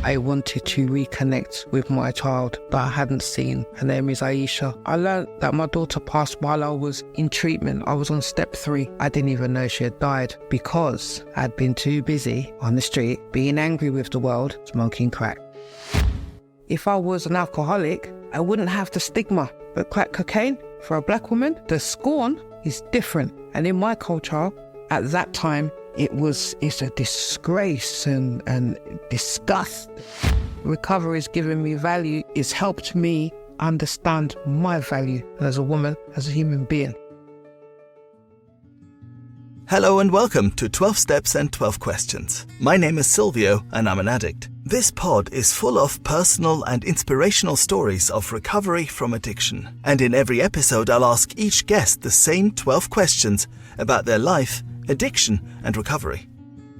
I wanted to reconnect with my child that I hadn't seen. Her name is Aisha. I learned that my daughter passed while I was in treatment. I was on step 3. I didn't even know she had died because I'd been too busy on the street, being angry with the world, smoking crack. If I was an alcoholic, I wouldn't have the stigma. But crack cocaine, for a black woman, the scorn is different. And in my culture, at that time, it's a disgrace and disgust. Recovery has given me value. It's helped me understand my value as a woman, as a human being. Hello and welcome to 12 Steps and 12 Questions. My name is Silvio and I'm an addict. This pod is full of personal and inspirational stories of recovery from addiction. And in every episode I'll ask each guest the same 12 questions about their life, addiction and recovery.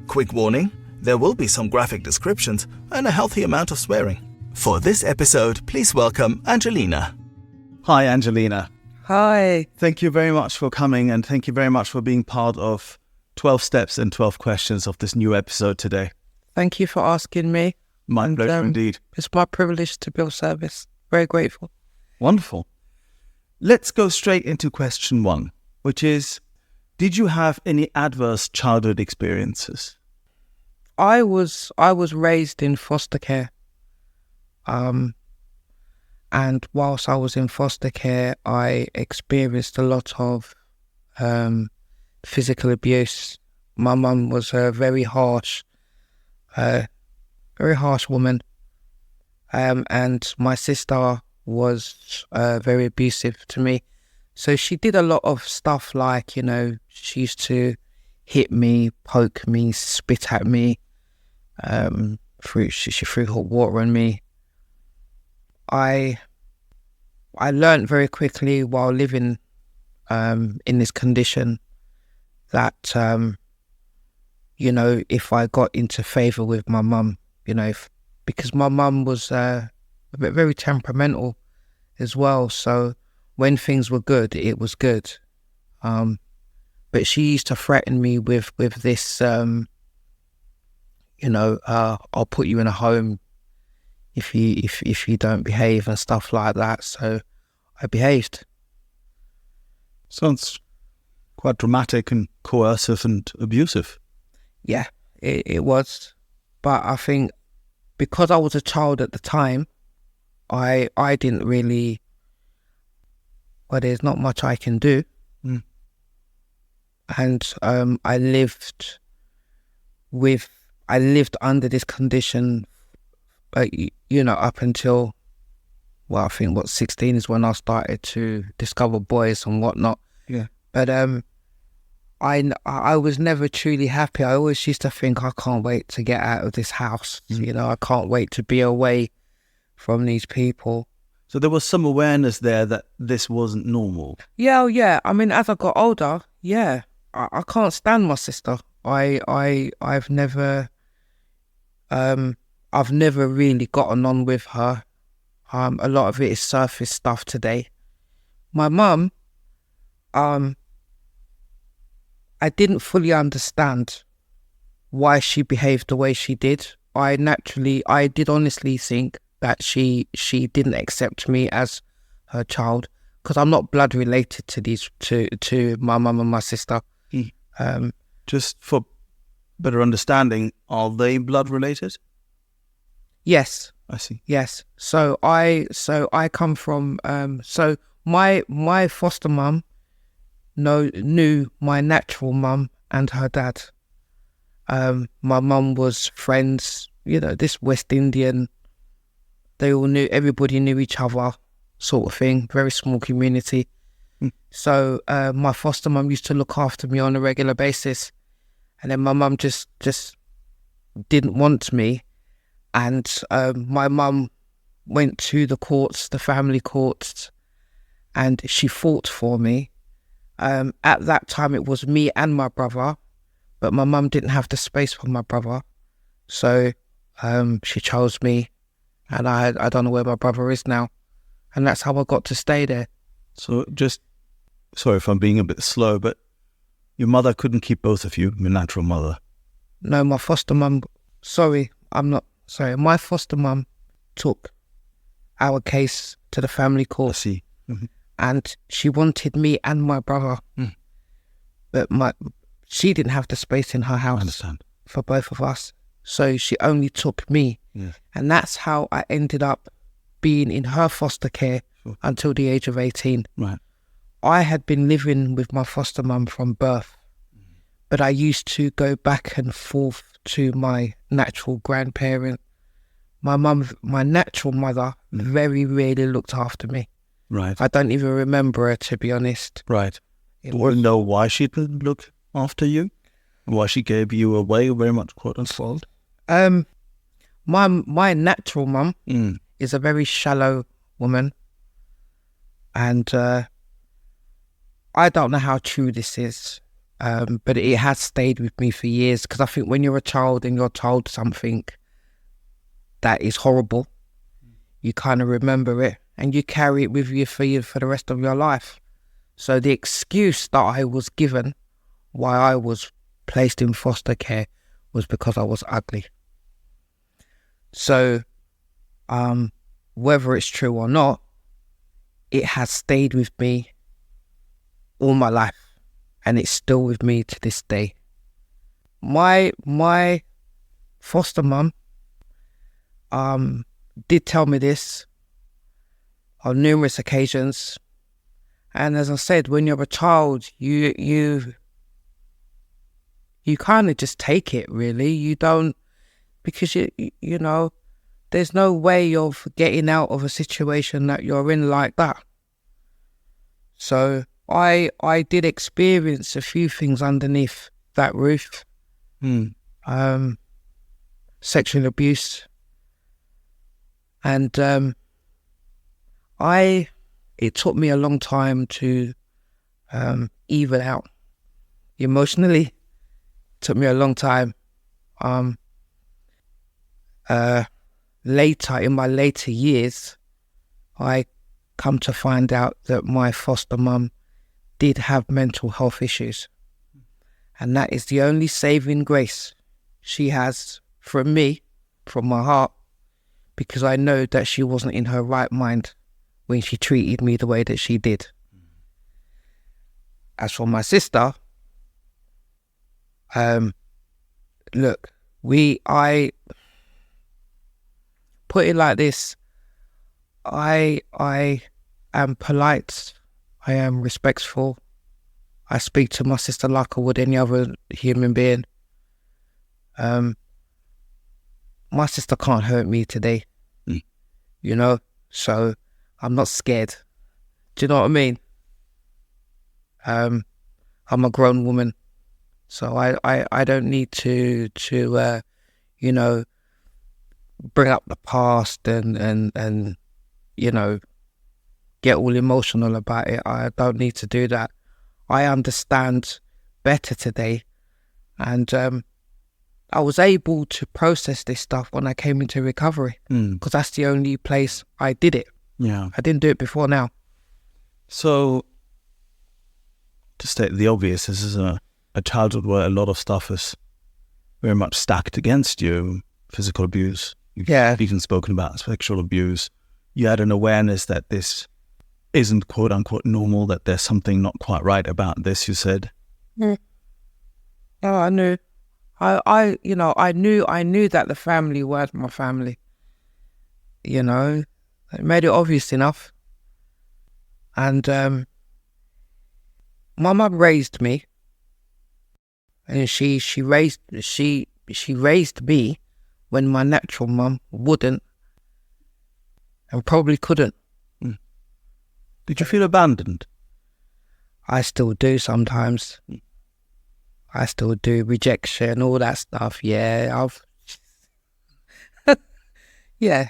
Quick warning, there will be some graphic descriptions and a healthy amount of swearing. For this episode, please welcome Angelina. Hi Angelina. Hi. Thank you very much for coming and thank you very much for being part of 12 Steps and 12 Questions of this new episode today. Thank you for asking me. My pleasure indeed. It's my privilege to be of service. Very grateful. Wonderful. Let's go straight into question 1, which is, did you have any adverse childhood experiences? I was raised in foster care. And whilst I was in foster care, I experienced a lot of physical abuse. My mum was a very harsh woman. And my sister was very abusive to me. So she did a lot of stuff like, she used to hit me, poke me, spit at me. She threw hot water on me. I learned very quickly while living in this condition that, if I got into favour with my mum, because my mum was very temperamental as well. So when things were good, it was good. But she used to threaten me with this, I'll put you in a home if you don't behave and stuff like that. So I behaved. Sounds quite dramatic and coercive and abusive. Yeah, it was. But I think because I was a child at the time, I didn't really, there's not much I can do. Mm. And I lived under this condition, up until, I think 16 is when I started to discover boys and whatnot. Yeah. But I was never truly happy. I always used to think, I can't wait to get out of this house. Mm. I can't wait to be away from these people. So there was some awareness there that this wasn't normal. Yeah. I mean, as I got older, I can't stand my sister. I've never really gotten on with her. A lot of it is surface stuff today. My mum, I didn't fully understand why she behaved the way she did. I did honestly think that she didn't accept me as her child, because I'm not blood related to my mum and my sister. Just for better understanding, are they blood related? Yes. I see. Yes. So I come from my foster mum knew my natural mum and her dad. My mum was friends, this West Indian, everybody knew each other sort of thing, very small community. Mm. So my foster mum used to look after me on a regular basis, and then my mum just didn't want me. And my mum went to the courts, the family courts, and she fought for me. At that time, it was me and my brother, but my mum didn't have the space for my brother. So she chose me, and I don't know where my brother is now. And that's how I got to stay there. So just, sorry if I'm being a bit slow, but your mother couldn't keep both of you, your natural mother? No, my foster mum, sorry, I'm not So my foster mum took our case to the family I court, see. and she wanted me and my brother, but she didn't have the space in her I house understand. for both of us. So she only took me. Yes. And that's how I ended up being in her foster care until the age of 18. Right. I had been living with my foster mum from birth, but I used to go back and forth to my natural grandparent. My natural mother, very rarely looked after me. Right. I don't even remember her, to be honest. Right. Do you know why she didn't look after you? Why she gave you away very much, quote unquote? My natural mum is a very shallow woman, and I don't know how true this is, but it has stayed with me for years, because I think when you're a child and you're told something that is horrible, you kind of remember it and you carry it with you for the rest of your life. So the excuse that I was given why I was placed in foster care was because I was ugly. So whether it's true or not, it has stayed with me all my life, and it's still with me to this day. My foster mum did tell me this on numerous occasions, and as I said, when you're a child, you kind of just take it, really. You don't, because you know, there's no way of getting out of a situation that you're in like that. So I did experience a few things underneath that roof. Sexual abuse, and it took me a long time to even out emotionally. It took me a long time. Later, in my later years, I come to find out that my foster mum did have mental health issues, and that is the only saving grace she has from me, from my heart, because I know that she wasn't in her right mind when she treated me the way that she did. As for my sister, look, I put it like this: I am polite, I am respectful, I speak to my sister like I would any other human being. My sister can't hurt me today, you know, so I'm not scared. Do you know what I mean? I'm a grown woman, so I don't need to you know, bring up the past and you know, get all emotional about it. I don't need to do that. I understand better today, and I was able to process this stuff when I came into recovery, because that's the only place I did it. Yeah. I didn't do it before now. So, to state the obvious, this is a childhood where a lot of stuff is very much stacked against you. Physical abuse. You've even spoken about sexual abuse. You had an awareness that this isn't quote unquote normal, that there's something not quite right about this, you said. Oh, I knew. I knew that the family weren't my family. You know, it made it obvious enough. And my mum raised me, and she raised me when my natural mum wouldn't and probably couldn't. Did you feel abandoned? I still do sometimes. I still do. Rejection, all that stuff. Yeah, yeah.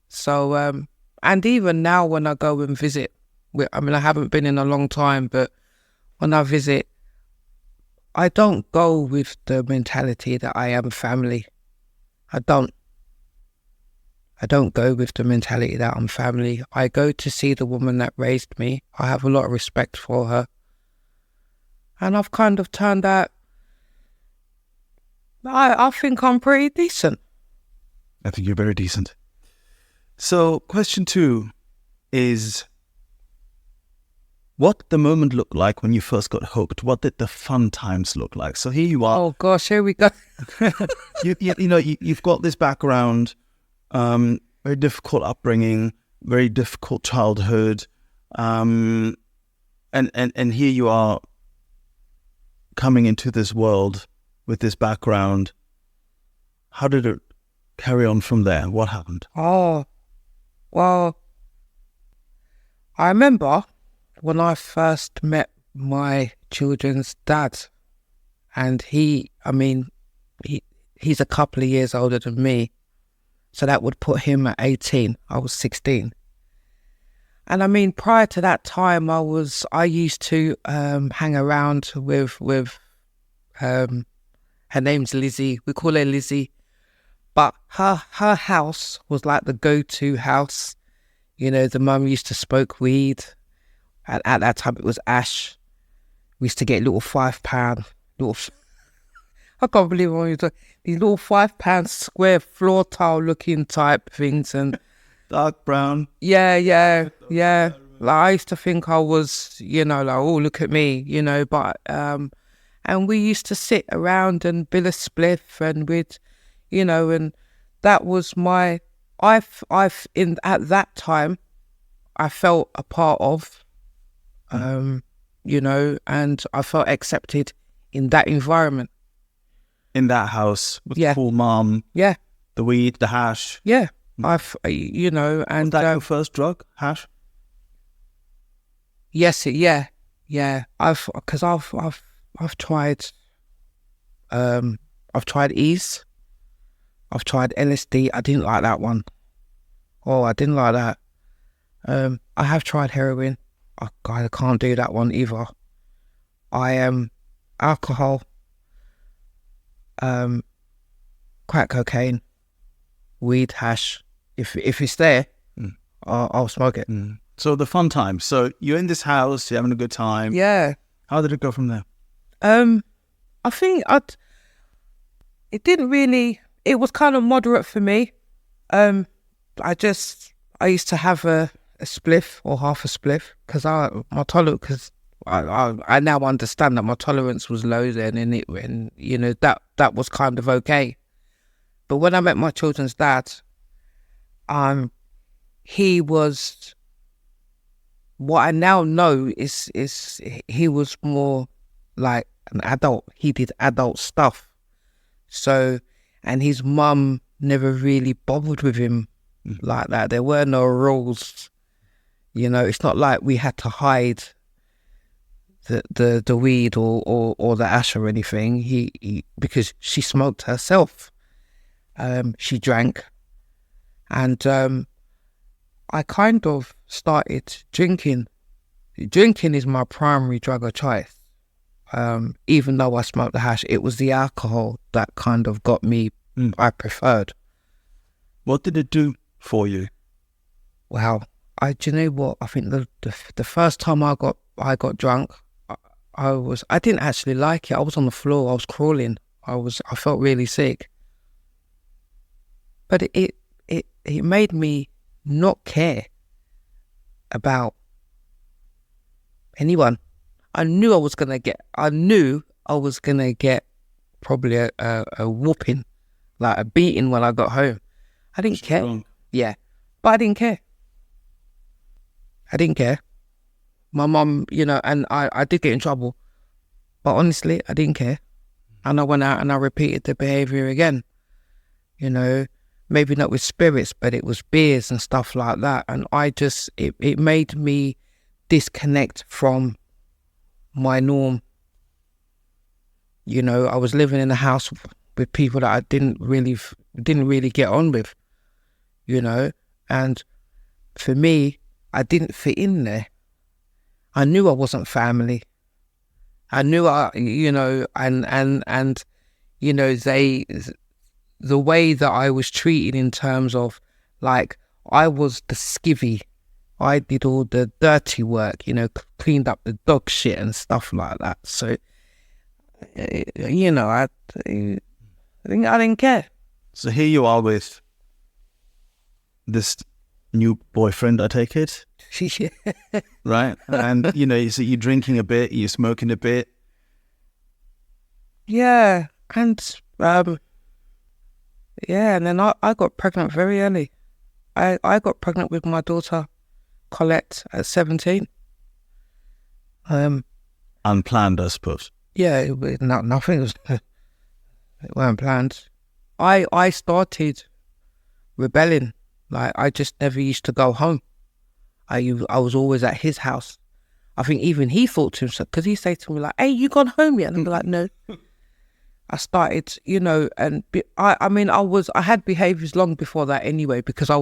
So, and even now when I go and visit, I mean, I haven't been in a long time, but when I visit, I don't go with the mentality that I am family. I don't go with the mentality that I'm family. I go to see the woman that raised me. I have a lot of respect for her. And I've kind of turned out, I think I'm pretty decent. I think you're very decent. So question 2 is, what did the moment look like when you first got hooked? What did the fun times look like? So here you are. Oh gosh, here we go. You've got this background, very difficult upbringing, very difficult childhood, and here you are coming into this world with this background. How did it carry on from there? What happened? Oh, well, I remember when I first met my children's dad, and he's a couple of years older than me, so that would put him at 18. I was 16. And I mean, prior to that time, I used to hang around with her name's Lizzie. We call her Lizzie, but her house was like the go-to house. You know, the mum used to smoke weed. At that time, it was ash. We used to get little £5 I can't believe what you're talking. These little £5 square floor tile looking type things, and Dark brown. Yeah. Like, I used to think I was, like, oh, look at me, but and we used to sit around and bill a spliff, and and that was my. At that time, I felt a part of, and I felt accepted in that environment. In that house with the cool mom. Yeah. The weed, the hash. Yeah. And was that your first drug, hash? Yes. Yeah. I've tried. I've tried Ease. I've tried LSD. I didn't like that one. Oh, I didn't like that. I have tried heroin. Oh God, I can't do that one either. I am alcohol. Crack cocaine, weed, hash. If it's there, I'll smoke it. So the fun times. So you're in this house, you're having a good time. Yeah. How did it go from there? I think it didn't really. It was kind of moderate for me. I used to have a spliff or half a spliff because I now understand that my tolerance was low then, and that was kind of okay. But when I met my children's dad, he was, what I now know is he was more like an adult. He did adult stuff. So, and his mum never really bothered with him like that. There were no rules. It's not like we had to hide the weed or the ash or anything. He because she smoked herself. She drank, and I kind of started drinking. Drinking is my primary drug of choice. Even though I smoked the hash, it was the alcohol that kind of got me. I preferred. What did it do for you? Well, do you know what? I think the first time I got drunk, I didn't actually like it. I was on the floor. I was crawling. I felt really sick. But it made me not care about anyone. I knew I was gonna get probably a whooping, like a beating when I got home. I didn't care. Wrong. Yeah, but I didn't care. My mum, and I did get in trouble, but honestly, I didn't care. And I went out and I repeated the behaviour again. Maybe not with spirits, but it was beers and stuff like that. And it made me disconnect from my norm. I was living in a house with people that I didn't really get on with, and for me, I didn't fit in there. I knew I wasn't family. I knew the way that I was treated in terms of, like, I was the skivvy. I did all the dirty work, cleaned up the dog shit and stuff like that. So, I didn't care. So here you are with this new boyfriend, I take it, right? And, so you're drinking a bit, you're smoking a bit. Yeah, and and then I got pregnant very early. I got pregnant with my daughter, Colette, at 17. Unplanned, I suppose. Yeah, nothing was, it weren't planned. I started rebelling. Like, I just never used to go home. I was always at his house. I think even he thought to himself, because he said to me like, "Hey, you gone home yet?" And I'd be like, "No." I started, and I had behaviours long before that anyway, because I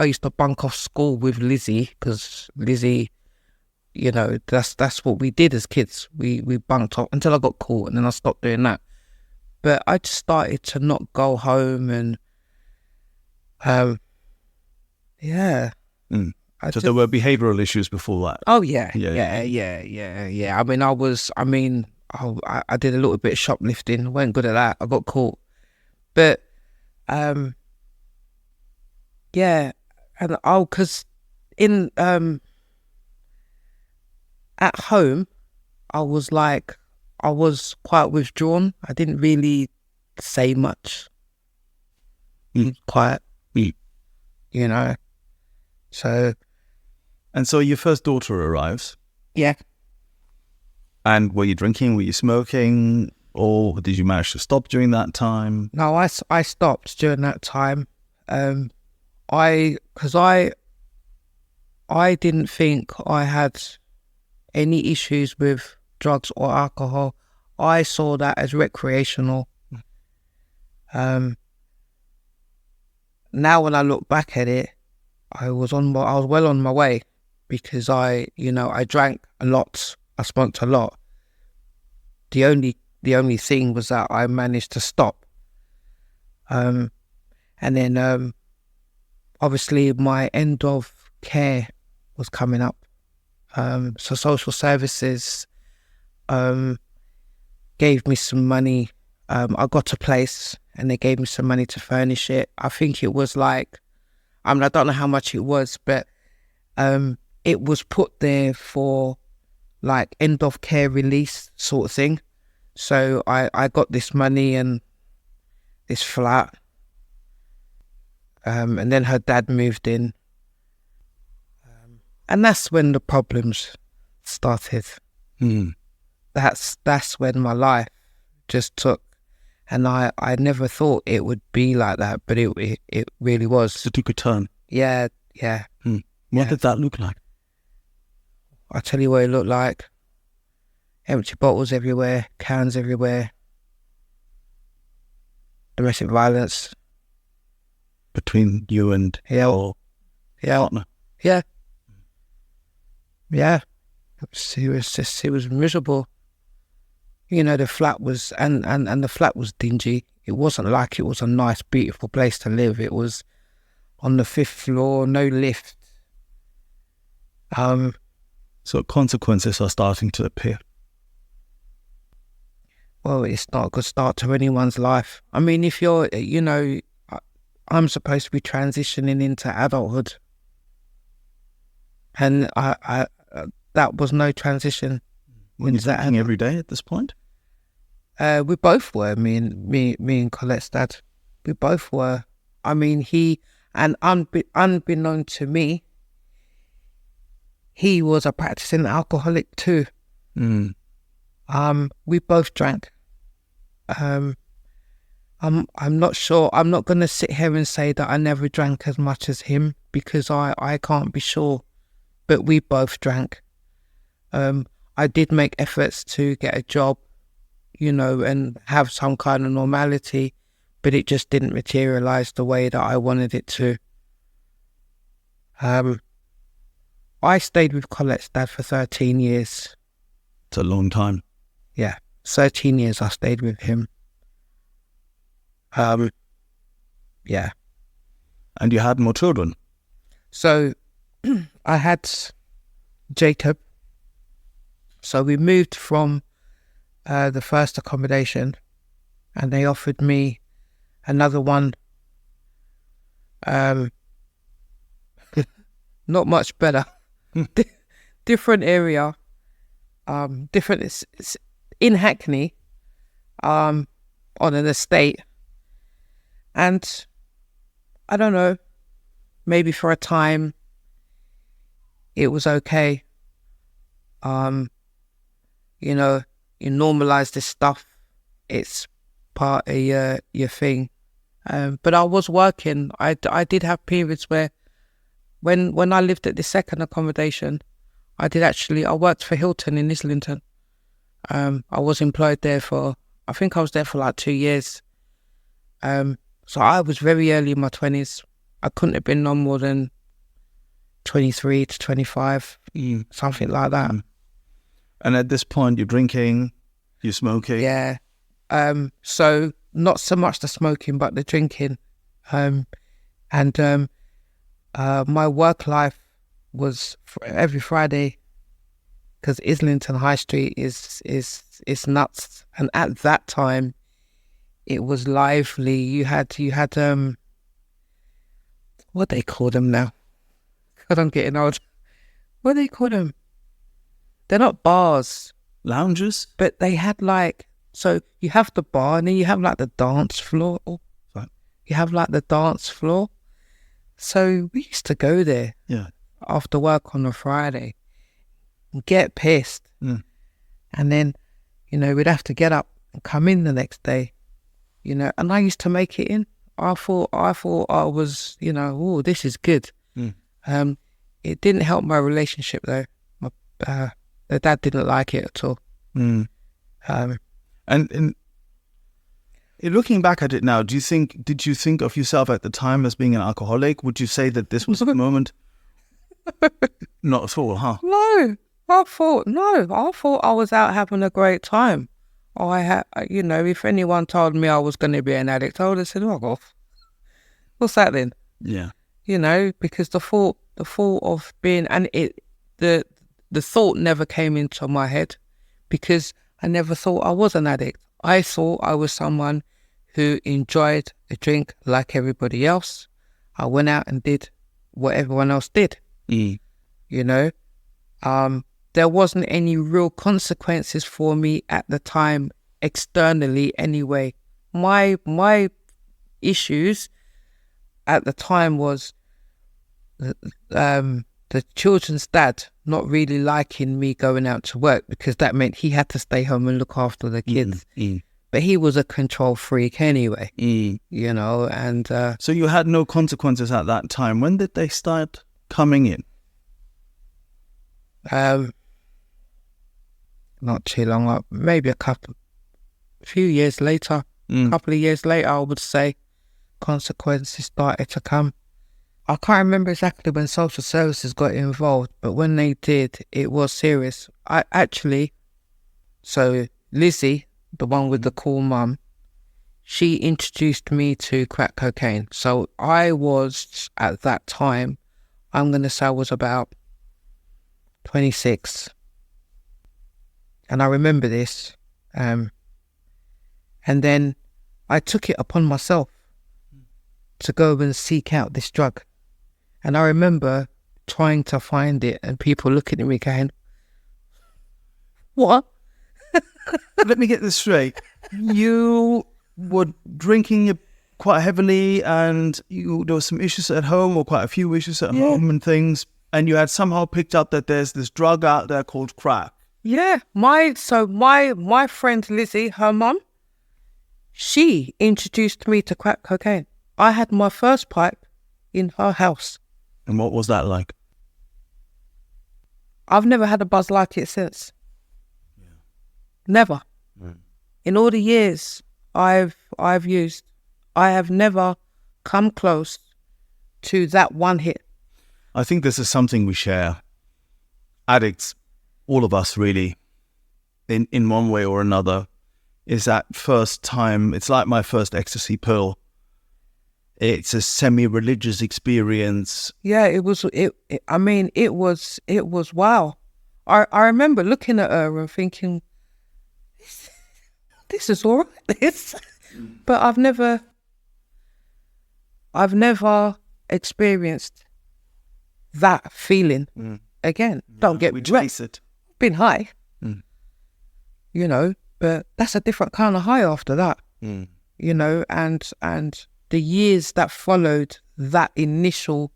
used to bunk off school with Lizzie, because Lizzie, that's what we did as kids. We bunked off until I got caught, and then I stopped doing that. But I just started to not go home, and yeah. So there were behavioural issues before that. Oh yeah. I did a little bit of shoplifting. Wasn't good at that. I got caught. But yeah, and because in at home, I was quite withdrawn. I didn't really say much. Quiet. So. And so your first daughter arrives. Yeah. And were you drinking? Were you smoking? Or did you manage to stop during that time? No, I stopped during that time. Because I didn't think I had any issues with drugs or alcohol. I saw that as recreational. Now when I look back at it, I was well on my way, because I drank a lot, I smoked a lot. The only thing was that I managed to stop. And then obviously my end of care was coming up. So social services gave me some money. I got a place and they gave me some money to furnish it. I think it was like, I don't know how much it was, but it was put there for like end of care release sort of thing. So I got this money and this flat. And then her dad moved in. And that's when the problems started. That's when my life just took. And I never thought it would be like that, but it really was. It took a turn. Yeah. What did that look like? I'll tell you what it looked like. Empty bottles everywhere, cans everywhere. Domestic violence. Between you and your partner? Yeah. It was miserable. The flat was, and the flat was dingy. It wasn't like it was a nice, beautiful place to live. It was on the 5th floor, no lift. So consequences are starting to appear. Well, it's not a good start to anyone's life. I mean, if you're, I'm supposed to be transitioning into adulthood. And I that was no transition. Were you drinking every day at this point? We both were, me and Colette's dad. We both were. I mean, unbeknown to me, he was a practicing alcoholic too. We both drank. I'm not sure. I'm not going to sit here and say that I never drank as much as him, because I can't be sure. But we both drank. I did make efforts to get a job, and have some kind of normality, but it just didn't materialise the way that I wanted it to. I stayed with Colette's dad for 13 years. It's a long time. Yeah, 13 years I stayed with him. Yeah. And you had more children? So, I had Jacob. So we moved from the first accommodation, and they offered me another one not much better. Different area, different. It's in Hackney, on an estate, and I don't know. Maybe for a time, it was okay. You know, you normalize this stuff. It's part of your thing. But I was working. I did have periods where, when I lived at the second accommodation, I worked for Hilton in Islington. I was employed there I think I was there for like 2 years. So I was very early in my 20s. I couldn't have been no more than 23 to 25, something like that. And at this point, you're drinking, you're smoking. Yeah. So not so much the smoking, but the drinking. And my work life was every Friday, because Islington High Street is nuts. And at that time, it was lively. You had what they call them now? God, I'm getting old. What do they call them? They're not bars. Lounges? But they had so you have the bar and then you have like the dance floor. Right. You have like the dance floor. So we used to go there after work on a Friday and get pissed. And then, we'd have to get up and come in the next day, and I used to make it in. I thought I was, oh, this is good. It didn't help my relationship though. The dad didn't like it at all. And looking back at it now, did you think of yourself at the time as being an alcoholic? Would you say that this was the moment? Not at all, huh? No, I thought I was out having a great time. If anyone told me I was going to be an addict, I would have said, "Oh, God, what's that then?" Yeah. Because the thought of being, and the thought never came into my head, because I never thought I was an addict. I thought I was someone who enjoyed a drink like everybody else. I went out and did what everyone else did. There wasn't any real consequences for me at the time, externally anyway. My issues at the time was the children's dad not really liking me going out to work, because that meant he had to stay home and look after the kids. But he was a control freak anyway, and... So you had no consequences at that time. When did they start coming in? Not too long, maybe a few years later, couple of years later, I would say, consequences started to come. I can't remember exactly when social services got involved, but when they did, it was serious. So Lizzie, the one with the cool mum, she introduced me to crack cocaine. So I was, at that time, I'm going to say I was about 26. And I remember this. And then I took it upon myself to go and seek out this drug. And I remember trying to find it and people looking at me going, "What?" Let me get this straight. You were drinking quite heavily and there were some issues at home, or quite a few issues at home and things. And you had somehow picked up that there's this drug out there called crack. Yeah. My friend Lizzie, her mum, she introduced me to crack cocaine. I had my first pipe in her house. And what was that like? I've never had a buzz like it since. Never. In all the years I've used, I have never come close to that one hit. I think this is something we share. Addicts, all of us really, in one way or another, is that first time. It's like my first ecstasy pill. It's a semi-religious experience. Yeah, it was wow. I remember looking at her and thinking, this is all right, but I've never experienced that feeling again. Don't get we me wrong. chase it. Been high, you know, but that's a different kind of high after that, you know, and the years that followed that initial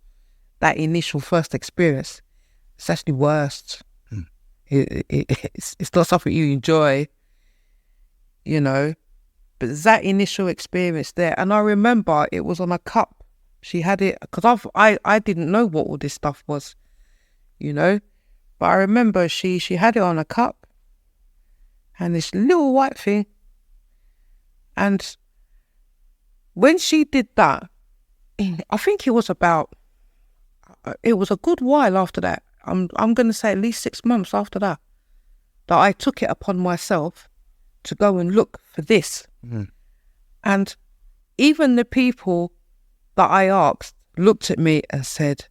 first experience, it's actually worst. It's not something you enjoy, you know, but that initial experience there. And I remember it was on a cup. She had it, because I didn't know what all this stuff was, you know, but I remember she had it on a cup and this little white thing. And when she did that, I think it was a good while after that. I'm going to say at least 6 months after that I took it upon myself to go and look for this. And even the people that I asked looked at me and said,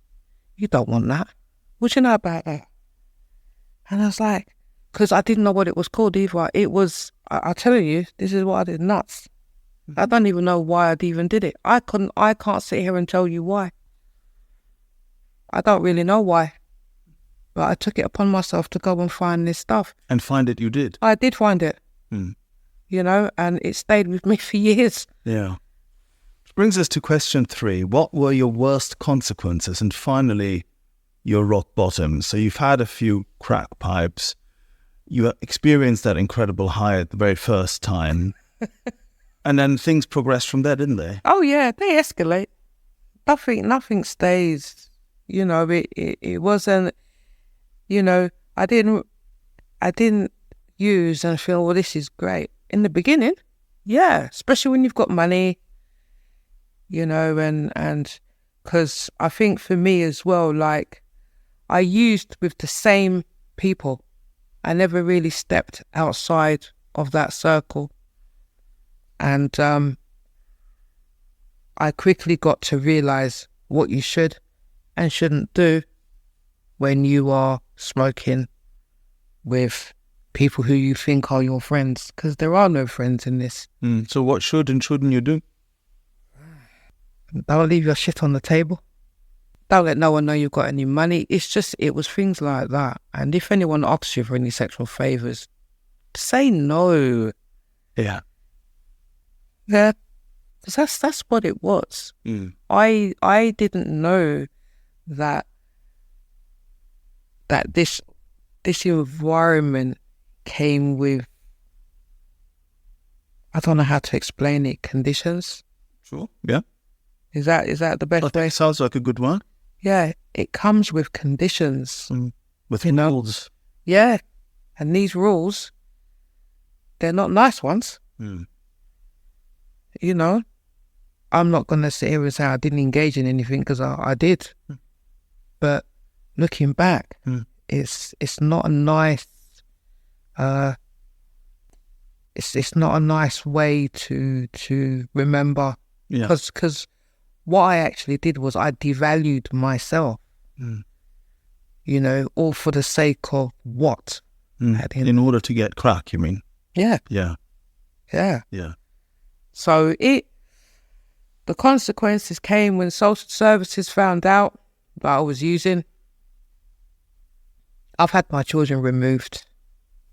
"You don't want that. What you know about that?" And I was like, because I didn't know what it was called either. It was, I tell you, this is what I did, nuts. I don't even know why I'd even did it. I can't sit here and tell you why. I don't really know why. But I took it upon myself to go and find this stuff. And find it you did. I did find it. You know, and it stayed with me for years. Yeah. Which brings us to question 3. What were your worst consequences? And finally, your rock bottom. So you've had a few crack pipes. You experienced that incredible high at the very first time. And then things progressed from there, didn't they? Oh, yeah, they escalate. Nothing stays. You know, it wasn't, you know, I didn't use and feel, well, this is great. In the beginning, yeah, especially when you've got money, you know, and because I think for me as well, like, I used with the same people. I never really stepped outside of that circle. And I quickly got to realise what you should and shouldn't do when you are smoking with people who you think are your friends, because there are no friends in this. So what should and shouldn't you do? Don't leave your shit on the table. Don't let no one know you've got any money. It was things like that. And if anyone asks you for any sexual favours, say no. Yeah. Yeah, because that's what it was. I didn't know that this environment came with, I don't know how to explain it, conditions. Sure. Yeah. Is that the best way? Sounds like a good one. Yeah, it comes with conditions. With rules. Yeah, and these rules, they're not nice ones. You know, I'm not going to sit here and say I didn't engage in anything, because I did. But looking back, it's not a nice, it's not a nice way to remember. Yeah. Because what I actually did was I devalued myself. You know, all for the sake of what? In order to get crack, you mean? Yeah. Yeah. Yeah. Yeah. So the consequences came when social services found out that I was using. I've had my children removed,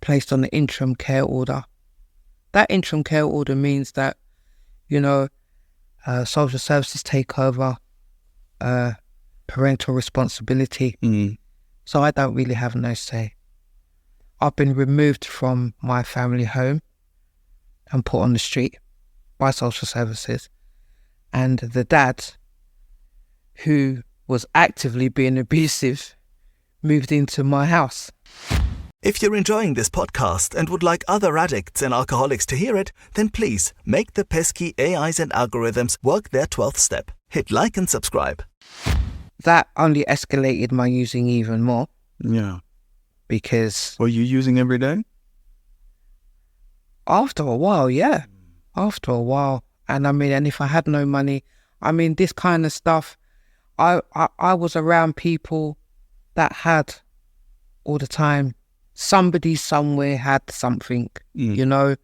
placed on the interim care order. That interim care order means that, you know, social services take over parental responsibility. So I don't really have no say. I've been removed from my family home and put on the street by social services. And the dad, who was actively being abusive, moved into my house. If you're enjoying this podcast and would like other addicts and alcoholics to hear it, then please make the pesky AIs and algorithms work their 12th step. Hit like and subscribe. That only escalated my using even more. Yeah. Because... Were you using every day? After a while, yeah. After a while. And I mean, and if I had no money, I mean, this kind of stuff, I was around people that had all the time. Somebody somewhere had something, you know,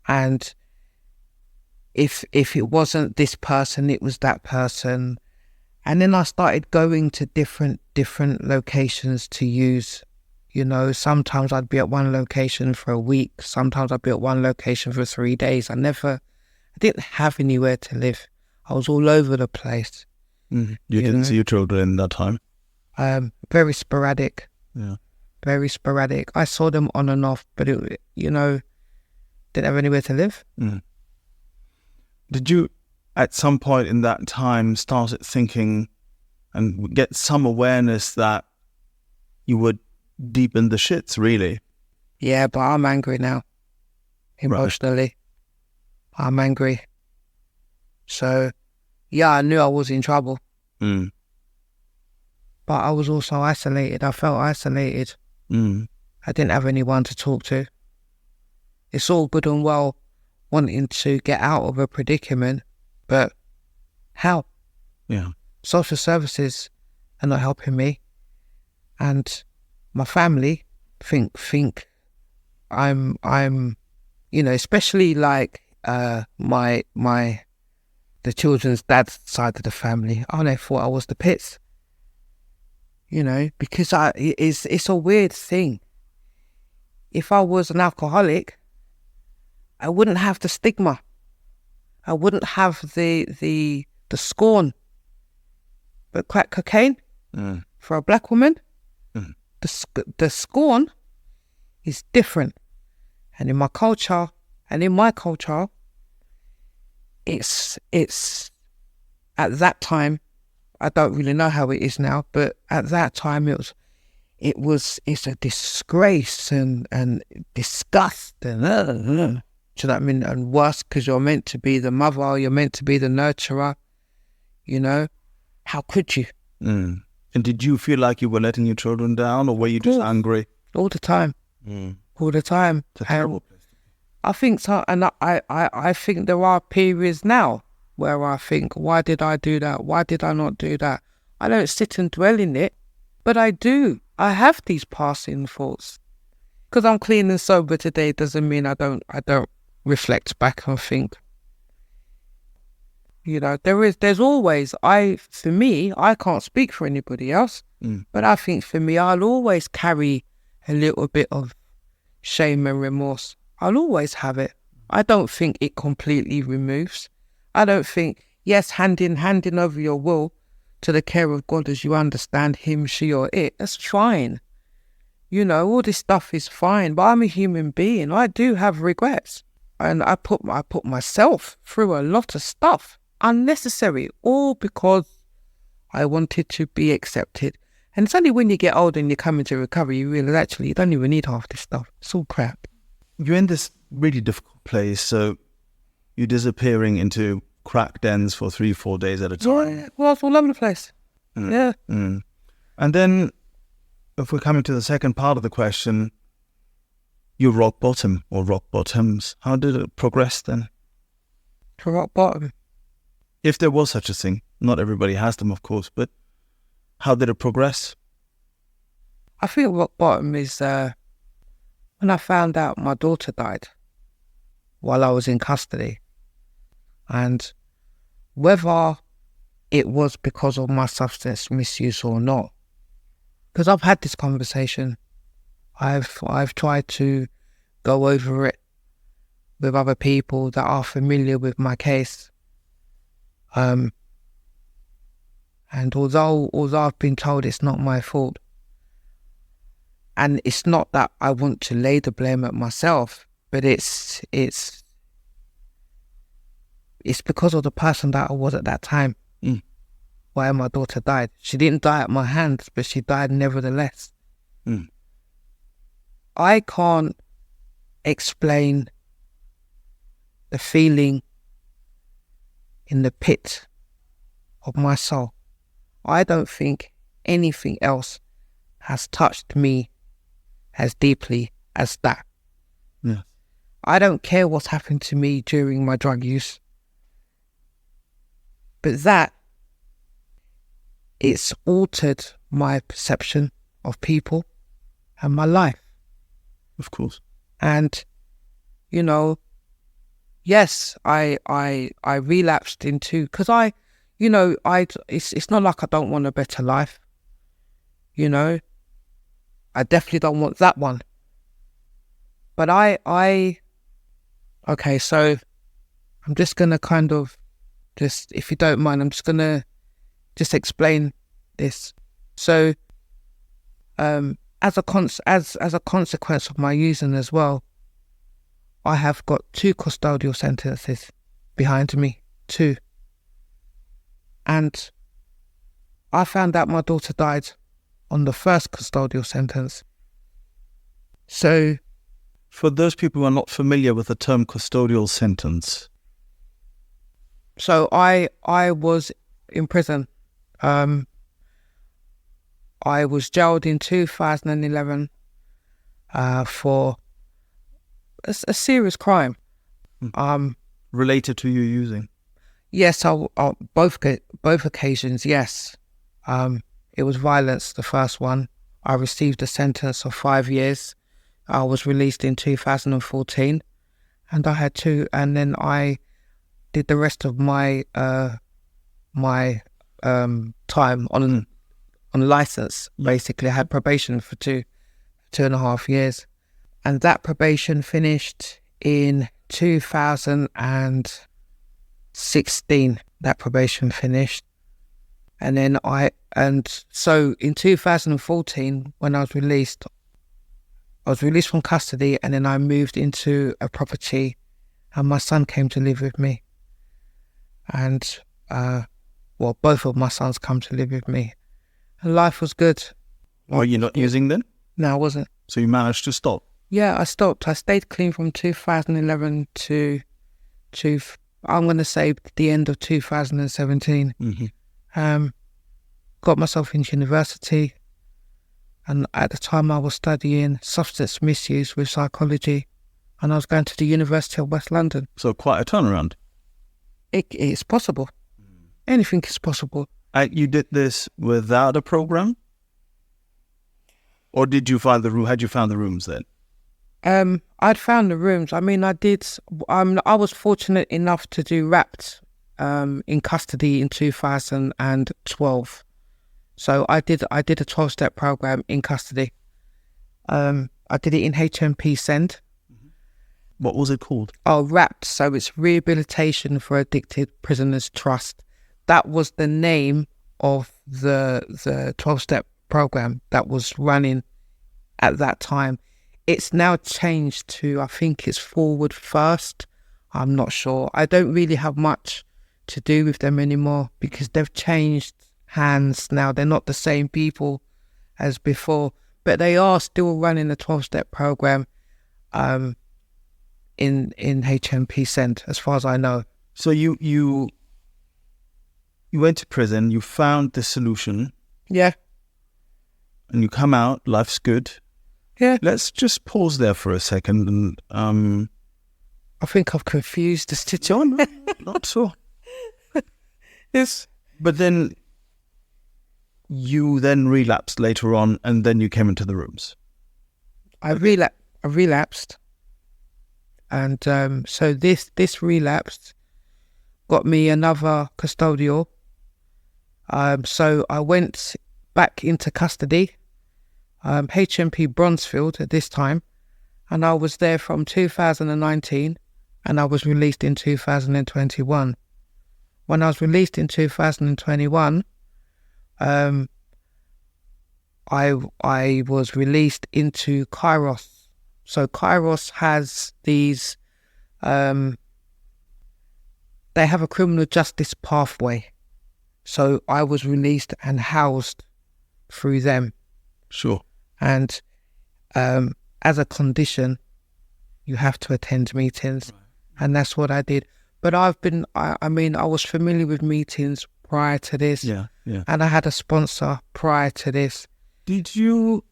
and if it wasn't this person, it was that person. And then I started going to different locations to use. You know, sometimes I'd be at one location for a week. Sometimes I'd be at one location for 3 days. I didn't have anywhere to live. I was all over the place. You didn't see your children in that time? Very sporadic. Yeah. Very sporadic. I saw them on and off, but it, didn't have anywhere to live. Did you, at some point in that time, started thinking and get some awareness that you were deep in the shits, really? Yeah, but I'm angry now. Emotionally. Right. I'm angry. So, yeah, I knew I was in trouble. But I was also isolated. I felt isolated. I didn't have anyone to talk to. It's all good and well wanting to get out of a predicament, but how? Yeah. Social services are not helping me, and my family think I'm especially like the children's dad's side of the family. Oh, they thought I was the pits. Because it's a weird thing. If I was an alcoholic, I wouldn't have the stigma. I wouldn't have the scorn. But crack cocaine for a black woman, the scorn is different. And in my culture, it's at that time. I don't really know how it is now, but at that time it's a disgrace and disgust and do you know what I mean? And worse, because you're meant to be the mother, you're meant to be the nurturer. How could you? And did you feel like you were letting your children down, or were you just angry? All the time. All the time. It's a terrible place. I think so, and I think there are periods now where I think, why did I do that? Why did I not do that? I don't sit and dwell in it, but I do. I have these passing thoughts. Because I'm clean and sober today doesn't mean I don't reflect back and think. There's always, for me, I can't speak for anybody else, but I think for me, I'll always carry a little bit of shame and remorse. I'll always have it. I don't think it completely removes. I don't think, yes, handing over your will to the care of God as you understand him, she or it, that's fine. All this stuff is fine, but I'm a human being. I do have regrets. And I put myself through a lot of stuff, unnecessary, all because I wanted to be accepted. And it's only when you get older and you come into recovery, you realise actually you don't even need half this stuff. It's all crap. You're in this really difficult place, so you're disappearing into crack dens for 3-4 days at a time. Yeah, well, it's all over the place. Yeah. And then, if we're coming to the second part of the question, you rock bottom or rock bottoms. How did it progress then? To rock bottom? If there was such a thing. Not everybody has them, of course, but how did it progress? I think rock bottom is when I found out my daughter died while I was in custody. And whether it was because of my substance misuse or not, because I've had this conversation, I've tried to go over it with other people that are familiar with my case. And although I've been told it's not my fault, and it's not that I want to lay the blame at myself, but it's because of the person that I was at that time. Why my daughter died. She didn't die at my hands, but she died nevertheless. I can't explain the feeling in the pit of my soul. I don't think anything else has touched me as deeply as that. Yeah. I don't care what's happened to me during my drug use, but it's altered my perception of people and my life. Of course. And, yes, I relapsed into, because you know, it's not like I don't want a better life. You know, I definitely don't want that one. But okay, so I'm just going to kind of if you don't mind, I'm just going to explain this. So, as a consequence of my using as well, I have got 2 custodial sentences behind me, 2. And I found out my daughter died on the first custodial sentence. So, for those people who are not familiar with the term custodial sentence. So I was in prison. I was jailed in 2011 for a serious crime. Related to you using? Yes, both occasions, yes. It was violence, the first one. I received a sentence of 5 years. I was released in 2014, and I had 2, and then I did the rest of my time on license. Basically, I had probation for 2.5 years, and that probation finished in 2016. That probation finished, and then so in 2014, when I was released from custody, and then I moved into a property, and my son came to live with me. And, both of my sons come to live with me. And life was good. Were you not using then? No, I wasn't. So you managed to stop? Yeah, I stopped. I stayed clean from 2011 to I'm going to say the end of 2017. Mm-hmm. Got myself into university. And at the time I was studying substance misuse with psychology. And I was going to the University of West London. So quite a turnaround. It's possible. Anything is possible. You did this without a program? Or did you find the room? Had you found the rooms then? I'd found the rooms. I mean, I did. I was fortunate enough to do wrapped in custody in 2012. So I did a 12-step program in custody. I did it in HMP Send. What was it called? Oh, wrapped. So it's Rehabilitation for Addicted Prisoners Trust. That was the name of the 12-step program that was running at that time. It's now changed to, I think it's Forward First. I'm not sure. I don't really have much to do with them anymore because they've changed hands now. They're not the same people as before, but they are still running the 12-step program in HMP Send, as far as I know. So you went to prison, you found the solution. Yeah. And you come out, life's good. Yeah. Let's just pause there for a second. And I think I've confused the situation. Not so. Yes. But then you relapsed later on, and then you came into the rooms. I relapsed. And so this relapse got me another custodial. So I went back into custody, HMP Bronzefield at this time, and I was there from 2019, and I was released in 2021. When I was released in 2021, I was released into Kairos. So Kairos has these, they have a criminal justice pathway. So I was released and housed through them. Sure. And as a condition, you have to attend meetings. Right. And that's what I did. But I was familiar with meetings prior to this. Yeah. And I had a sponsor prior to this. Did you,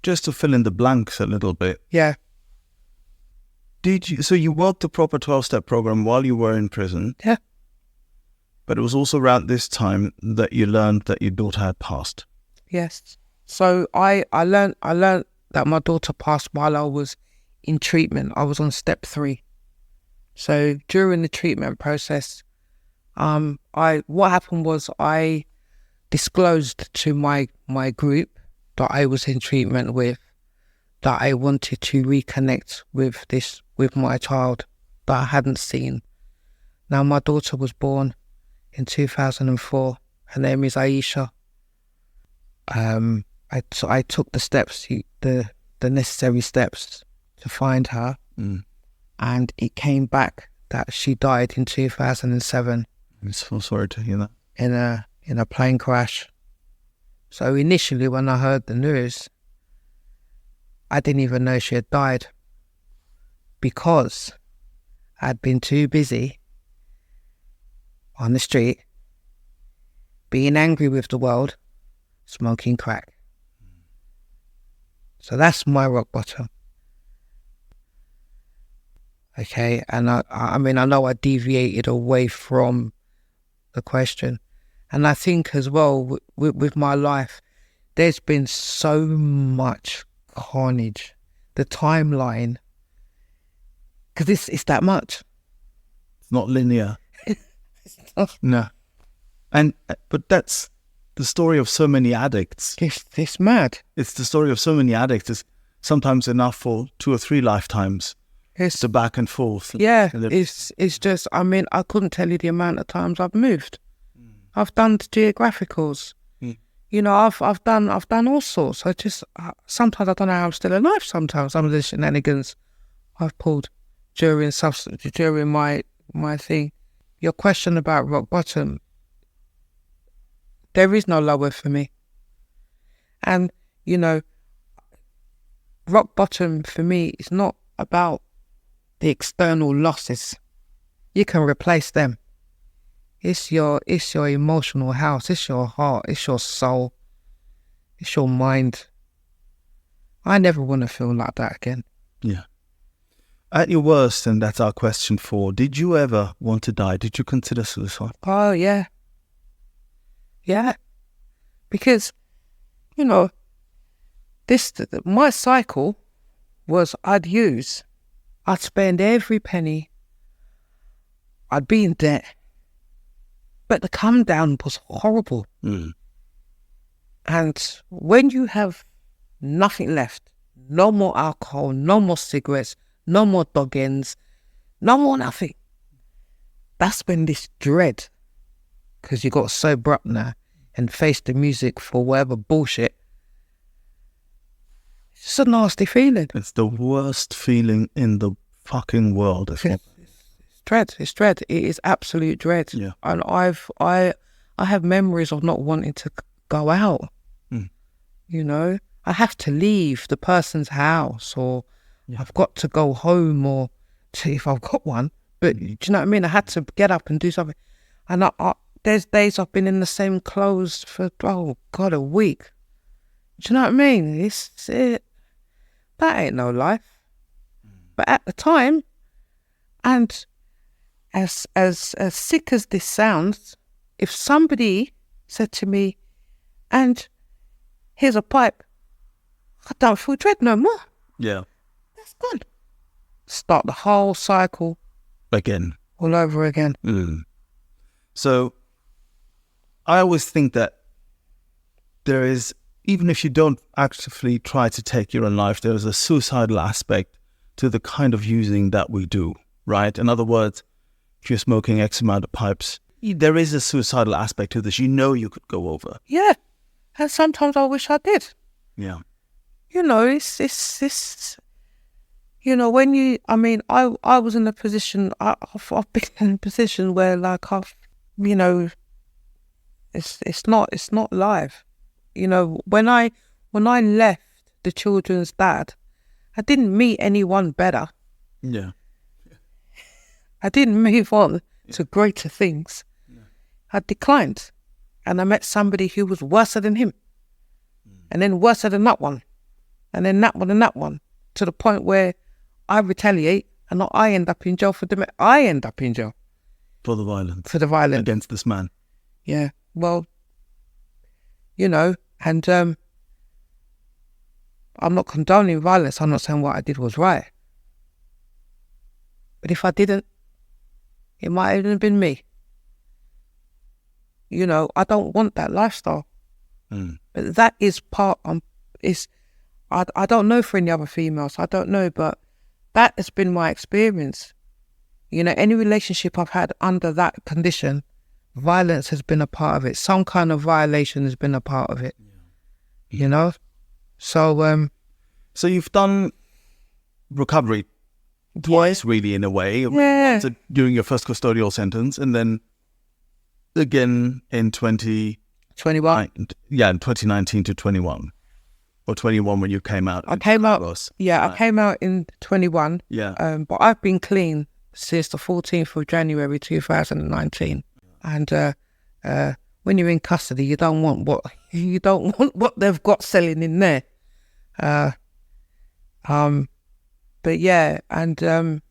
just to fill in the blanks a little bit. Yeah. So you worked the proper 12-step program while you were in prison? Yeah. But it was also around this time that you learned that your daughter had passed. Yes. So I learned that my daughter passed while I was in treatment. I was on step 3. So during the treatment process, What happened was I disclosed to my group that I was in treatment with, that I wanted to reconnect with my child that I hadn't seen. Now, my daughter was born in 2004. Her name is Aisha. I took the steps, the necessary steps to find her, and it came back that she died in 2007. I'm so sorry to hear that. In a plane crash. So initially, when I heard the news, I didn't even know she had died, because I'd been too busy on the street, being angry with the world, smoking crack. So that's my rock bottom. Okay, and I mean, I know I deviated away from the question. And I think as well, with my life, there's been so much carnage. The timeline, because it's that much. It's not linear. No. But that's the story of so many addicts. It's mad. It's the story of so many addicts. It's sometimes enough for 2 or 3 lifetimes. It's the back and forth. Yeah, it's just, I mean, I couldn't tell you the amount of times I've moved. I've done geographicals. You know, I've done all sorts. I just sometimes I don't know how I'm still alive. Sometimes some of the shenanigans I've pulled during my thing. Your question about rock bottom, there is no lower for me. And you know, rock bottom for me is not about the external losses. You can replace them. It's your emotional house. It's your heart. It's your soul. It's your mind. I never want to feel like that again. Yeah. At your worst, and that's our question 4, did you ever want to die? Did you consider suicide? Oh, yeah. Yeah. Because, you know, my cycle was I'd spend every penny. I'd be in debt. But the come down was horrible. And when you have nothing left, no more alcohol, no more cigarettes, no more dog-ins, no more nothing, that's when this dread, because you got to sober up now and face the music for whatever bullshit, it's just a nasty feeling. It's the worst feeling in the fucking world. It's dread. It is absolute dread. Yeah. And I have memories of not wanting to go out. You know, I have to leave the person's house, or I've got to go home, or if I've got one. But do you know what I mean? I had to get up and do something. And there's days I've been in the same clothes for, oh God, a week. Do you know what I mean? That ain't no life. But at the time, and as sick as this sounds, if somebody said to me, and here's a pipe, I don't feel dread no more. Yeah. That's gone. Start the whole cycle Again. all over again. So I always think that there is, even if you don't actively try to take your own life, there is a suicidal aspect to the kind of using that we do, right? In other words, if you're smoking X amount of pipes, there is a suicidal aspect to this. You know you could go over. Yeah. And sometimes I wish I did. Yeah. You know, it's you know, when you, I mean, I was in a position, I've been in a position where, like, you know, it's not live. You know, when I left the children's dad, I didn't meet anyone better. Yeah. I didn't move on to greater things. I declined, and I met somebody who was worse than him, and then worse than that one, and then that one and that one, to the point where I retaliate, and I end up in jail for them. I end up in jail For the violence. for the violence Against this man. Yeah, well, you know, and I'm not condoning violence. I'm not saying what I did was right, but if I didn't, it might have been me. you know, I don't want that lifestyle. But that is I don't know for any other females, I don't know, but that has been my experience. You know, any relationship I've had under that condition, violence has been a part of it. Some kind of violation has been a part of it. You know? So so you've done recovery twice, really, in a way. Yeah. During your first custodial sentence, and then again in 21. Yeah, in 2019 to 21. Or 21 when you came out. I came out in 21. Yeah. But I've been clean since the 14th of January 2019. And when you're in custody, you don't want what they've got selling in there. But yeah, and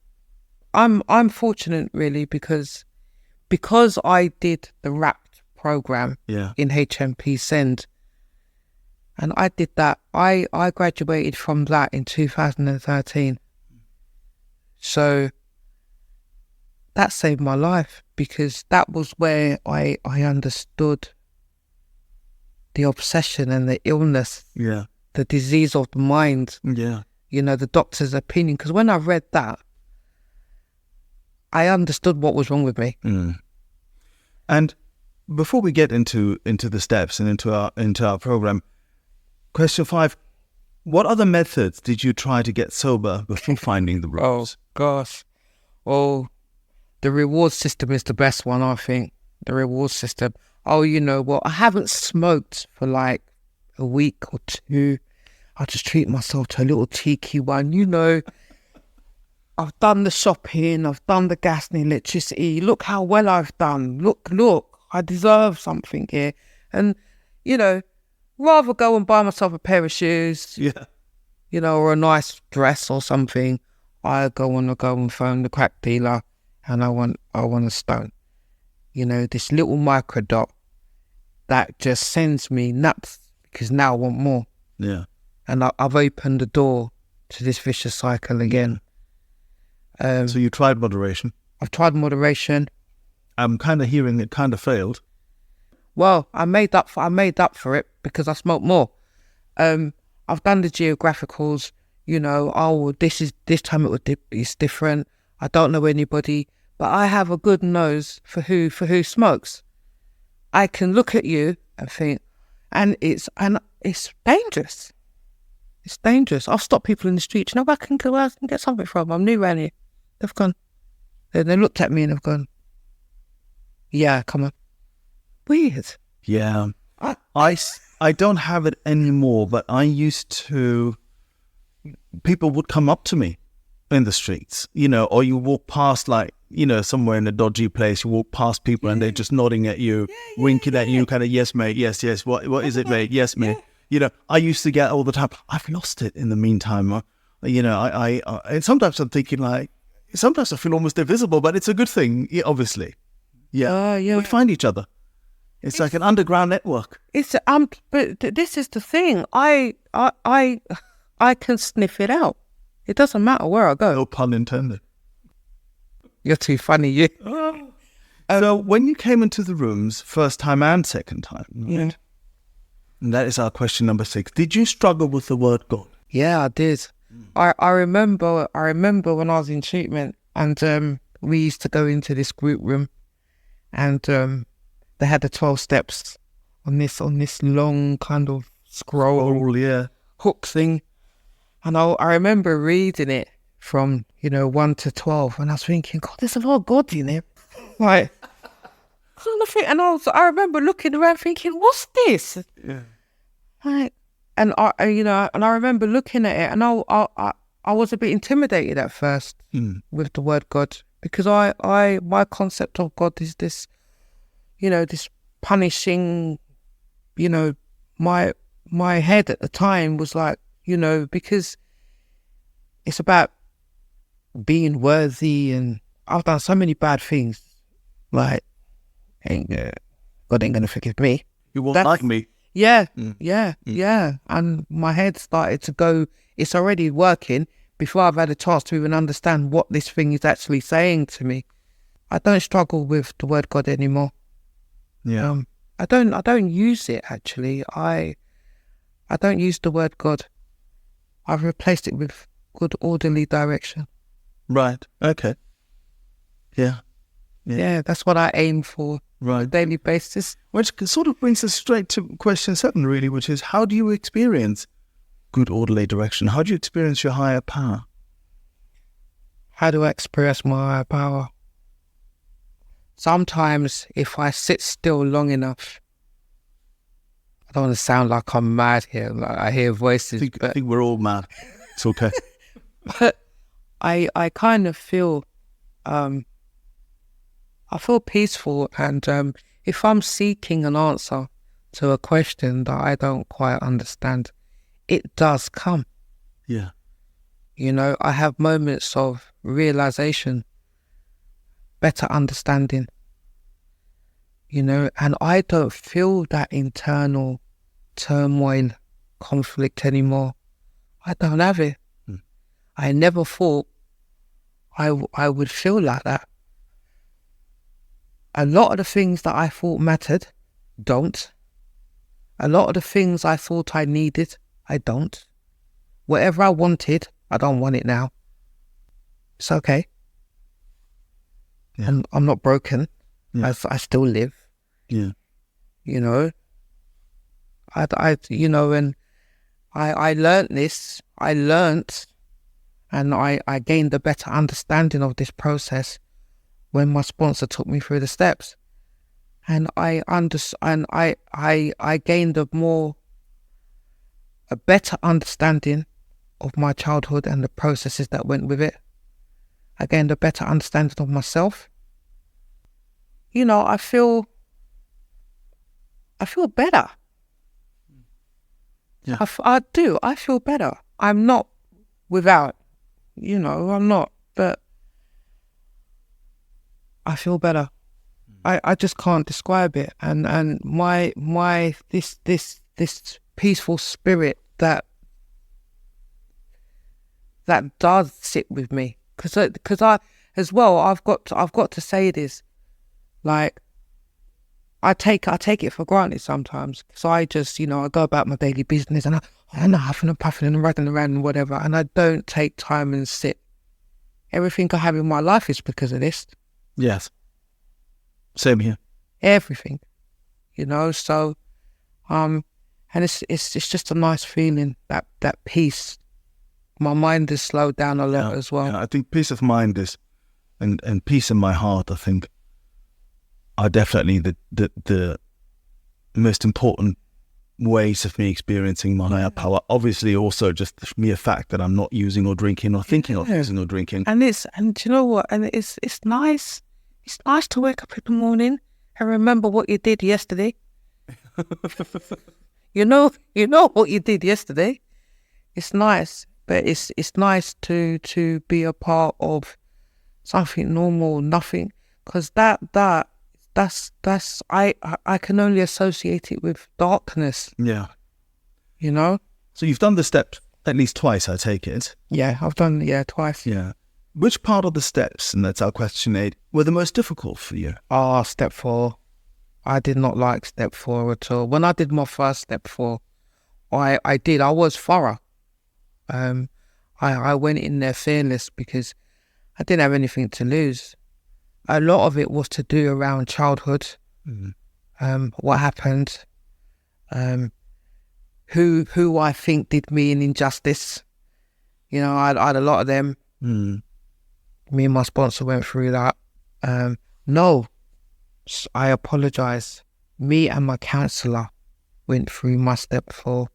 I'm fortunate really because I did the RAPT program in HMP Send, and I did that. I graduated from that in 2013. So that saved my life, because that was where I understood the obsession and the illness, the disease of the mind. You know, the doctor's opinion. Because when I read that, I understood what was wrong with me. And before we get into the steps and into our program, question 5: what other methods did you try to get sober before finding the rooms? Oh gosh, the reward system is the best one, I think. The reward system. Oh, you know what? I haven't smoked for like a week or two. I just treat myself to a little cheeky one, you know. I've done the shopping, I've done the gas and electricity. Look how well I've done. Look, I deserve something here. And, you know, rather go and buy myself a pair of shoes, you know, or a nice dress or something, I go and phone the crack dealer and I want a stone. You know, this little microdot that just sends me nuts, because now I want more. Yeah. And I've opened the door to this vicious cycle again. So you tried moderation? I've tried moderation. I'm kind of hearing it kind of failed. Well, I made up for it because I smoked more. I've done the geographicals, you know. Oh, this time it's different. I don't know anybody, but I have a good nose for who smokes. I can look at you and think, and it's dangerous. It's dangerous. I'll stop people in the street. You know where I can get something from? I'm new around here. They've gone. They looked at me and have gone, yeah, come on. Weird. Yeah. I don't have it anymore, but I used to, people would come up to me in the streets, you know, or you walk past, like, you know, somewhere in a dodgy place, you walk past people and they're just nodding at you, winking at you, kind of, yes, mate, yes, what is it, mate? Yes, mate. You know, I used to get all the time. I've lost it in the meantime. You know, I and sometimes I'm thinking, like, sometimes I feel almost invisible, but it's a good thing, obviously. Yeah. We find each other. It's like an underground network. But this is the thing. I can sniff it out. It doesn't matter where I go. No pun intended. You're too funny, you. So when you came into the rooms, first time and second time, right? And that is our question number 6. Did you struggle with the word God? Yeah, I did. I remember when I was in treatment, and we used to go into this group room, and they had the 12 steps on this long kind of scroll hook thing, and I remember reading it from, you know, 1 to 12, and I was thinking, God, there's a lot of God in there, like. And I remember looking around thinking, what's this? Yeah. Like, and I remember looking at it, and I was a bit intimidated at first with the word God, because my concept of God is this, you know, this punishing, you know, my head at the time was like, you know, because it's about being worthy, and I've done so many bad things, like, God ain't gonna forgive me. You won't like me. Yeah. And my head started to go, it's already working, before I've had a chance to even understand what this thing is actually saying to me. I don't struggle with the word God anymore. Yeah. I don't use it actually. I don't use the word God. I've replaced it with good orderly direction. Right. Okay. Yeah. Yeah, that's what I aim for on a daily basis. Which sort of brings us straight to question 7, really, which is, how do you experience good orderly direction? How do you experience your higher power? How do I express my higher power? Sometimes if I sit still long enough, I don't want to sound like I'm mad here, like I hear voices. I think we're all mad. It's okay. But I kind of feel, I feel peaceful, and if I'm seeking an answer to a question that I don't quite understand, it does come. Yeah. You know, I have moments of realization, better understanding, you know, and I don't feel that internal turmoil, conflict anymore. I don't have it. I never thought I would feel like that. A lot of the things that I thought mattered don't. A lot of the things I thought I needed, I don't. Whatever I wanted, I don't want it now. It's okay. Yeah. I'm not broken. Yeah. I still live. Yeah. You know, you know, and I learned this. I learned, and I gained a better understanding of this process when my sponsor took me through the steps, and I gained a better understanding of my childhood and the processes that went with it. I gained a better understanding of myself. You know, I feel better. Yeah. I do. I feel better. I'm not without, you know, I'm not, but I feel better. I just can't describe it. And my this peaceful spirit that does sit with me, because I as well, I've got to say this, like, I take it for granted sometimes, because I just, you know, I go about my daily business and I'm huffing and puffing and running around and whatever, and I don't take time and sit. Everything I have in my life is because of this. Yes. Same here. Everything, you know. So, and it's just a nice feeling, that peace. My mind has slowed down a lot as well. Yeah, I think peace of mind is, and peace in my heart, I think, are definitely the most important ways of me experiencing my higher power. Obviously, also just the mere fact that I'm not using or drinking or thinking of using or drinking. And you know what? And it's nice. It's nice to wake up in the morning and remember what you did yesterday. You know what you did yesterday. It's nice, but it's nice to be a part of something normal, nothing, because that's I can only associate it with darkness. Yeah. You know? So you've done the step at least twice, I take it. Yeah, I've done twice. Yeah. Which part of the steps, and that's our question 8, were the most difficult for you? Step 4. I did not like step 4 at all. When I did my first step 4, I was thorough. I went in there fearless because I didn't have anything to lose. A lot of it was to do around childhood, what happened, who I think did me an injustice. You know, I had a lot of them. Me and my sponsor went through that. No, I apologise. Me and my counsellor went through my step 4,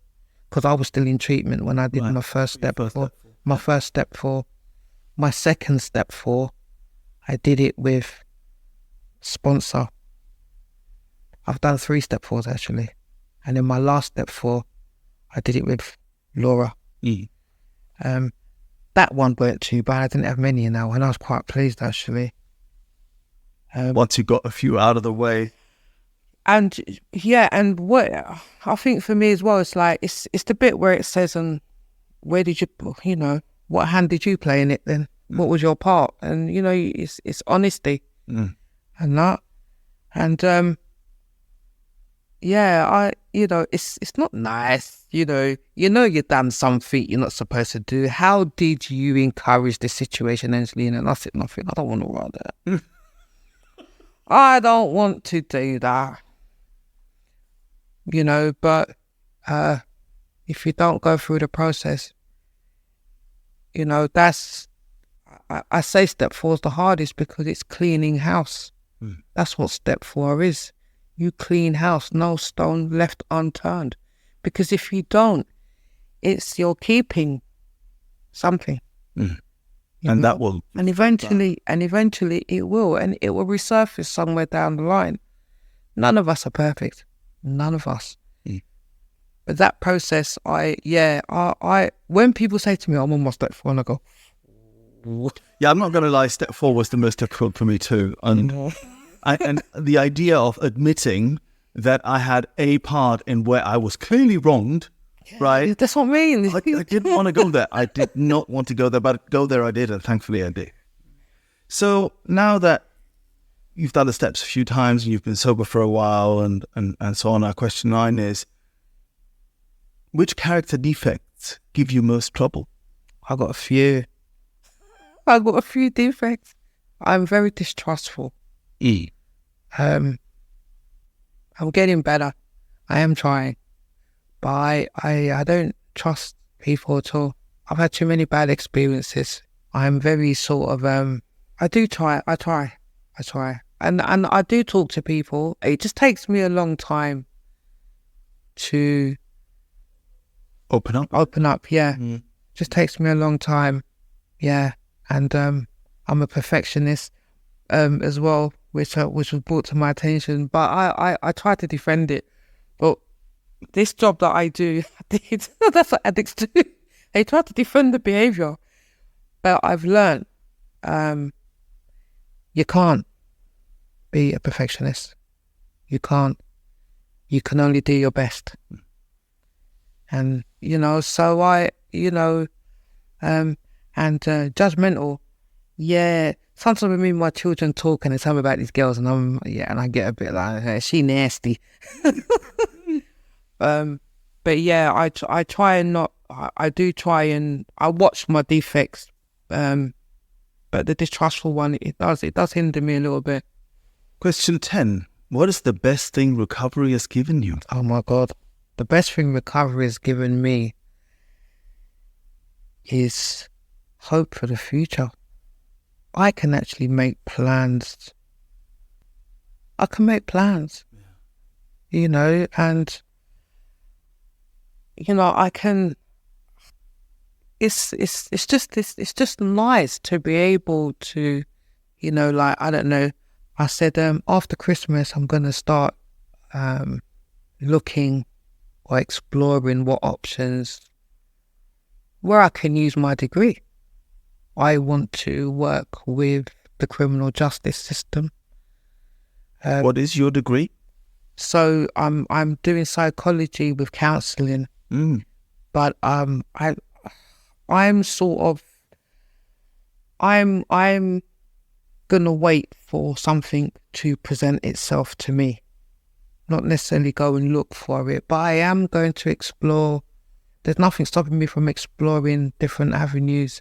because I was still in treatment when I did my first step 4. My first step 4. My second step 4, I did it with sponsor. I've done 3 step 4s actually. And then my last step 4, I did it with Laura. That one weren't too bad. I didn't have many in that one. I was quite pleased actually. Once you got a few out of the way. And yeah, and what I think for me as well, it's like, it's the bit where it says, where did you know, what hand did you play in it then? What was your part? And, you know, it's honesty and that. And it's not nice. You've done something you're not supposed to do. How did you encourage the situation, Angelina? And I said, nothing. I don't want to write that. I don't want to do that. But if you don't go through the process, that's, I say step 4 is the hardest because it's cleaning house. That's what step 4 is. You clean house, no stone left unturned. Because if you don't, you're keeping something. And that will... And eventually it will. And it will resurface somewhere down the line. None of us are perfect. None of us. But that process, when people say to me, I'm on my step 4, and I go... Yeah, I'm not going to lie, step 4 was the most difficult for me too. And and the idea of admitting that I had a part in where I was clearly wronged, right? That's what I mean. I didn't want to go there. I did not want to go there, but go there I did, and thankfully I did. So now that you've done the steps a few times and you've been sober for a while and so on, our question 9 is, which character defects give you most trouble? I've got a few. I've got a few defects. I'm very distrustful. I'm getting better. I am trying. But I don't trust people at all. I've had too many bad experiences. I'm very sort of, I try. And I do talk to people. It just takes me a long time to... Open up, yeah. Just takes me a long time. Yeah. And I'm a perfectionist as well, which was brought to my attention. But I try to defend it. But this job that I do, that's what addicts do. They try to defend the behaviour. But I've learned you can't be a perfectionist. You can't. You can only do your best. And, so and judgmental. Yeah. Sometimes when me and my children talk and they tell me about these girls and and I get a bit like, hey, she nasty. But yeah, I try and not, I do try and, I watch my defects. But the distrustful one, it does hinder me a little bit. Question 10. What is the best thing recovery has given you? Oh my God. The best thing recovery has given me is hope for the future. I can actually make plans. I can make plans, and, I can, it's just nice to be able to, I don't know, I said, after Christmas, I'm going to start looking or exploring what options where I can use my degree. I want to work with the criminal justice system. What is your degree? So I'm doing psychology with counselling, but I'm gonna wait for something to present itself to me, not necessarily go and look for it, but I am going to explore. There's nothing stopping me from exploring different avenues,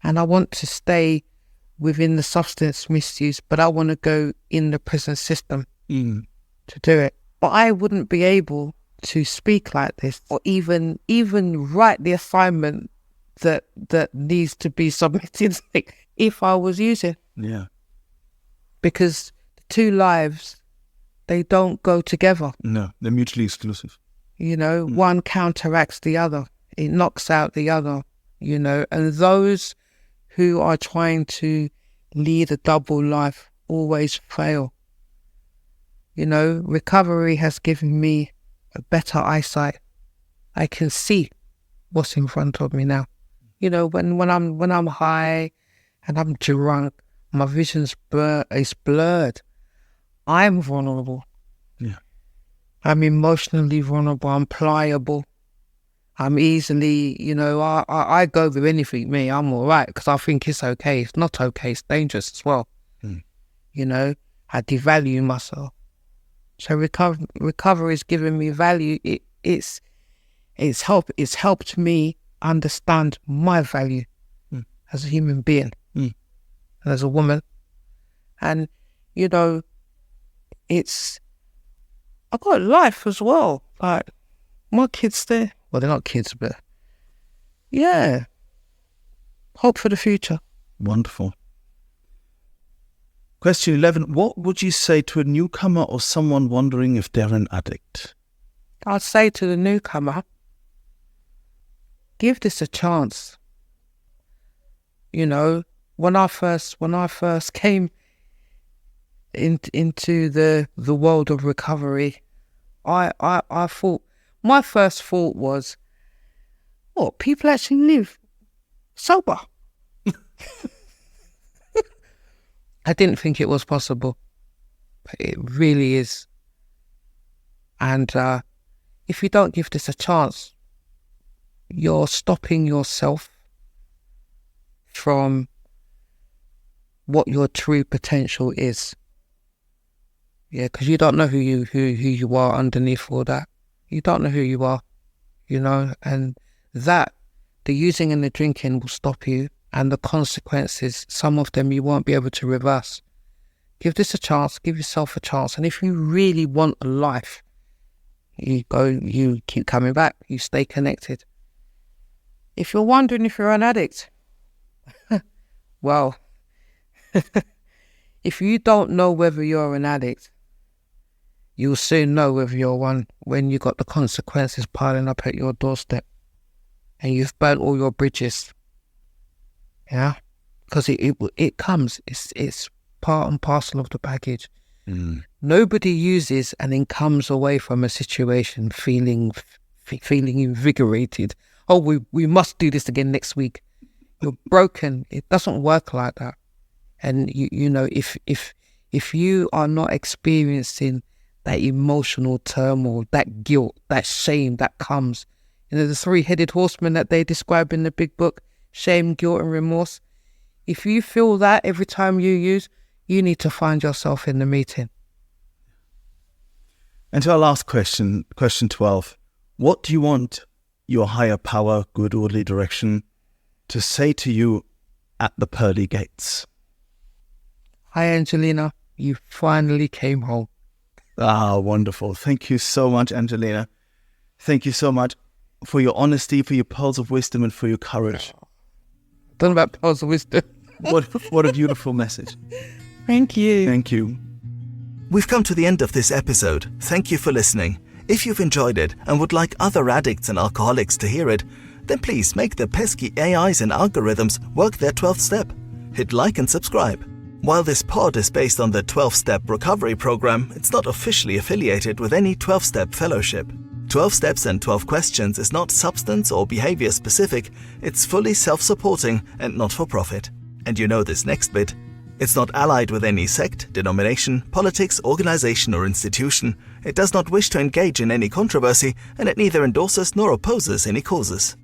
and I want to stay within the substance misuse, but I want to go in the prison system to do it. But I wouldn't be able to speak like this or even write the assignment that needs to be submitted if I was using. Yeah. Because the two lives, they don't go together. No, they're mutually exclusive. One counteracts the other. It knocks out the other, and those who are trying to lead a double life always fail. Recovery has given me a better eyesight. I can see what's in front of me now. When I'm high and I'm drunk, my vision's is blurred. I'm vulnerable. Yeah. I'm emotionally vulnerable. I'm pliable. I'm easily, I go with anything, me. I'm all right because I think it's okay. It's not okay. It's dangerous as well. I devalue myself. So recovery has given me value. It's helped me understand my value as a human being and as a woman. And, you know, I've got life as well. Like, my kids, they're not kids, but yeah, hope for the future. Wonderful. Question 11. What would you say to a newcomer or someone wondering if they're an addict? I'd say to the newcomer, give this a chance. You know, when I first came into the world of recovery, I thought, my first thought was, what, people actually live sober? I didn't think it was possible, but it really is. And if you don't give this a chance, you're stopping yourself from what your true potential is. Yeah, because you don't know who you are underneath all that. You don't know who you are, you know, and that, the using and the drinking will stop you, and the consequences, some of them you won't be able to reverse. Give this a chance, give yourself a chance, and if you really want a life, you keep coming back, you stay connected. If you're wondering if you're an addict, well, if you don't know whether you're an addict, you'll soon know whether you're one when you got the consequences piling up at your doorstep and you've burnt all your bridges. Yeah, because it comes. It's part and parcel of the baggage. Nobody uses and then comes away from a situation feeling invigorated. Oh, we must do this again next week. You're broken. It doesn't work like that. And you know, if you are not experiencing that emotional turmoil, that guilt, that shame that comes, you know, the three-headed horseman that they describe in the big book, shame, guilt and remorse. If you feel that every time you use, you need to find yourself in the meeting. And to our last question, question 12. What do you want your higher power, good orderly direction, to say to you at the pearly gates? Hi, Angelina. You finally came home. Ah, wonderful. Thank you so much, Angelina. Thank you so much for your honesty, for your pearls of wisdom, and for your courage. Don't know about pearls of wisdom. What a beautiful message. Thank you. Thank you. We've come to the end of this episode. Thank you for listening. If you've enjoyed it and would like other addicts and alcoholics to hear it, then please make the pesky AIs and algorithms work their 12th step. Hit like and subscribe. While this pod is based on the 12-step recovery program, it's not officially affiliated with any 12-step fellowship. 12 Steps and 12 Questions is not substance or behavior specific, it's fully self-supporting and not for profit. And you know this next bit. It's not allied with any sect, denomination, politics, organization or institution. It does not wish to engage in any controversy, and it neither endorses nor opposes any causes.